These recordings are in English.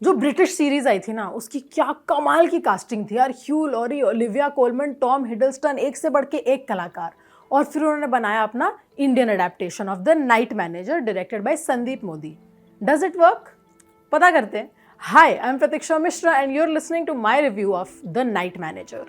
जो British series आई थी ना, उसकी क्या कमाल की कास्टिंग थी यार। Hugh Laurie, Olivia Colman, Tom Hiddleston, एक से बढ़ के एक कलाकार। और फिर उन्होंने बनाया अपना Indian adaptation of the Night Manager, directed by Sandeep Modi. Does it work? पता करते हैं। Hi, I am Prateeksha Mishra and you are listening to my review of the Night Manager.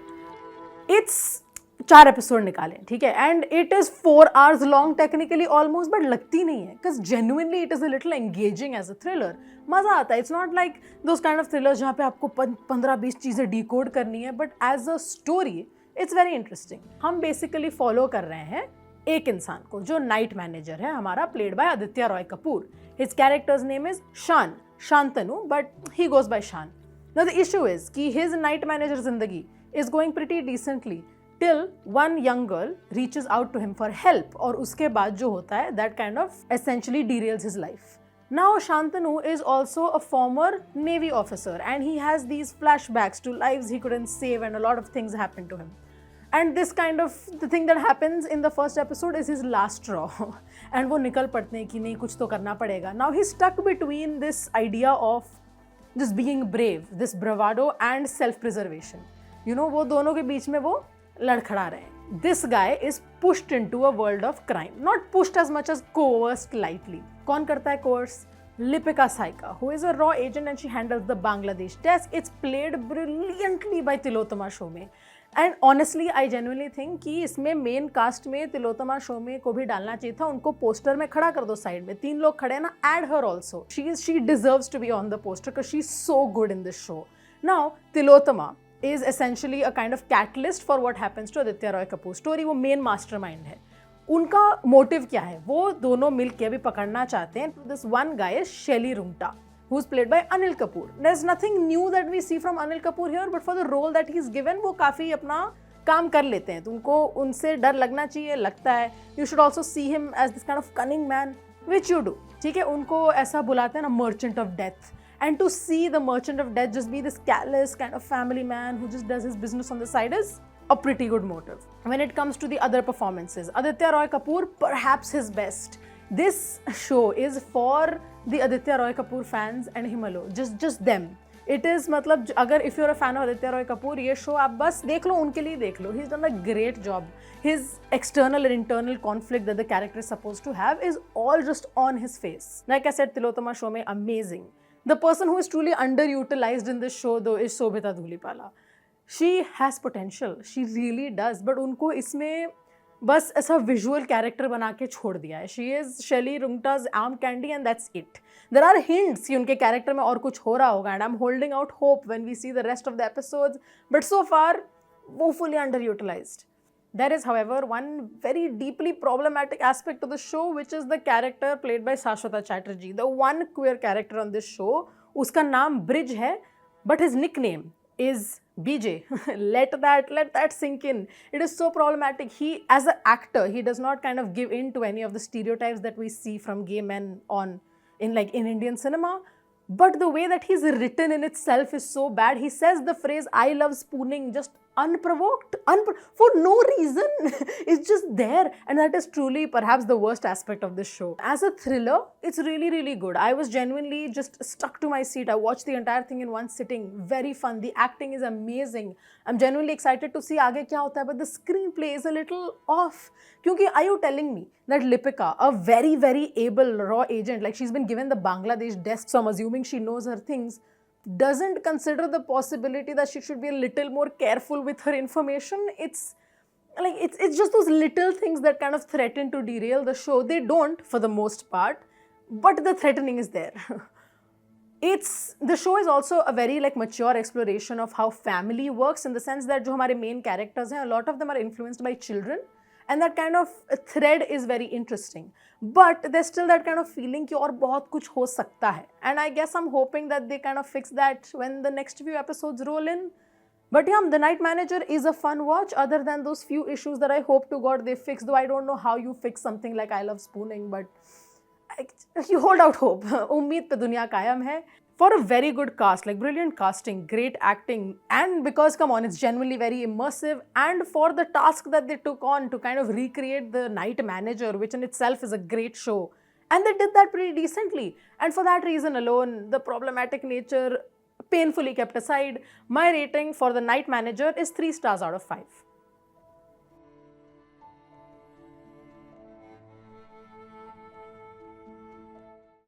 It's 4 episode निकाले, ठीक है, and it is 4 hours long technically almost, but लगती नहीं है because genuinely it is a little engaging as a thriller. मजा आता है। It's not like those kind of thrillers जहाँ पे आपको 15-20 चीज़ें डिकोड करनी है, but as a story it's very interesting. हम बेसिकली फॉलो कर रहे हैं एक इंसान को जो नाइट मैनेजर है हमारा, played by Aditya Roy Kapur. His character's name is Shaan, Shantanu, but he goes by Shaan. Now the issue is कि हिज नाइट मैनेजर जिंदगी is going pretty decently till one young girl reaches out to him for help, और उसके बाद जो होता है that kind of essentially derails his life. Now Shantanu is also a former Navy officer and he has these flashbacks to lives he couldn't save and a lot of things happen to him. And this kind of the thing that happens in the first episode is his last straw. And वो निकल पड़ते हैं कि नहीं कुछ तो करना पड़ेगा. Now he's stuck between this idea of just being brave, this bravado and self-preservation. You know, वो दोनों के बीच में वो लड़खड़ा रहे हैं. This guy is pushed into a world of crime. Not pushed as much as coerced lightly. कौन करता है coerce? Lipika Saika, who is a raw agent and she handles the Bangladesh desk. It's played brilliantly by Tilotama Shome. And honestly, I genuinely think कि इसमें main cast में तिलोत्तमा शोमे को भी डालना चाहिए था. उनको पोस्टर में खड़ा कर दो साइड में. 3 लोग खड़े ना, add her also. She deserves to be on the poster because she's so good in this show. Now, Tilottama is essentially a kind of catalyst for what happens to Aditya Roy Kapoor story. वो main mastermind है. उनका motive क्या है? वो दोनों मिलके अभी पकड़ना चाहते हैं. This one guy is Shelly Rungta, who's played by Anil Kapoor. There's nothing new that we see from Anil Kapoor here, but for the role that he's given, वो काफी अपना काम कर लेते हैं. तुमको उनसे डर लगना चाहिए, लगता है. You should also see him as this kind of cunning man, which you do. ठीक है, उनको ऐसा बुलाते हैं ना, merchant of death. And to see the merchant of death just be this callous kind of family man who just does his business on the side is a pretty good motive. When it comes to the other performances, Aditya Roy Kapoor, perhaps his best. This show is for the Aditya Roy Kapoor fans and Himalo, just them. It is मतलब अगर if you're a fan of Aditya Roy Kapoor, ये show आप बस देख लो, उनके लिए देख लो. He's done a great job. His external and internal conflict that the character is supposed to have is all just on his face. Like I said, Tilottama show में amazing. The person who is truly underutilized in this show though is Sobhita Dhulipala. She has potential. She really does. But उनको इसमें बस ऐसा visual character बना के छोड़ दिया है. She is Shelly Rungta's arm candy and that's it. There are hints कि उनके character में और कुछ हो रहा होगा and I'm holding out hope when we see the rest of the episodes. But so far, woefully underutilized. There is, however, one very deeply problematic aspect of the show, which is the character played by Shashwata Chatterjee, the one queer character on this show. उसका नाम Bridge है, but his nickname is BJ. let that sink in. It is so problematic. He, as an actor, he does not kind of give in to any of the stereotypes that we see from gay men in Indian cinema. But the way that he's written in itself is so bad. He says the phrase "I love spooning" just unprovoked, for no reason. It's just there, and that is truly perhaps the worst aspect of this show. As a thriller, it's really, really good. I was genuinely just stuck to my seat. I watched the entire thing in one sitting. Very fun. The acting is amazing. I'm genuinely excited to see आगे क्या होता है, but the screenplay is a little off. क्योंकि are you telling me that Lipika, a very, very able raw agent, like she's been given the Bangladesh desk, so I'm assuming she knows her things, doesn't consider the possibility that she should be a little more careful with her information? It's like it's just those little things that kind of threaten to derail the show. They don't for the most part, but the threatening is there. The show is also a very mature exploration of how family works, in the sense that जो हमारे main characters हैं, a lot of them are influenced by children, and that kind of thread is very interesting. But there's still that kind of feeling कि और बहुत कुछ हो सकता है. And I guess I'm hoping that they kind of fix that when the next few episodes roll in. But yeah, The Night Manager is a fun watch, other than those few issues that I hope to God they fix. Though I don't know how you fix something like I Love Spooning, but you hold out hope. उम्मीद पे दुनिया कायम है. For a very good cast, like brilliant casting, great acting, and because, come on, it's genuinely very immersive, and for the task that they took on to kind of recreate The Night Manager, which in itself is a great show, And they did that pretty decently. And for that reason alone, the problematic nature painfully kept aside, my rating for The Night Manager is 3 stars out of 5.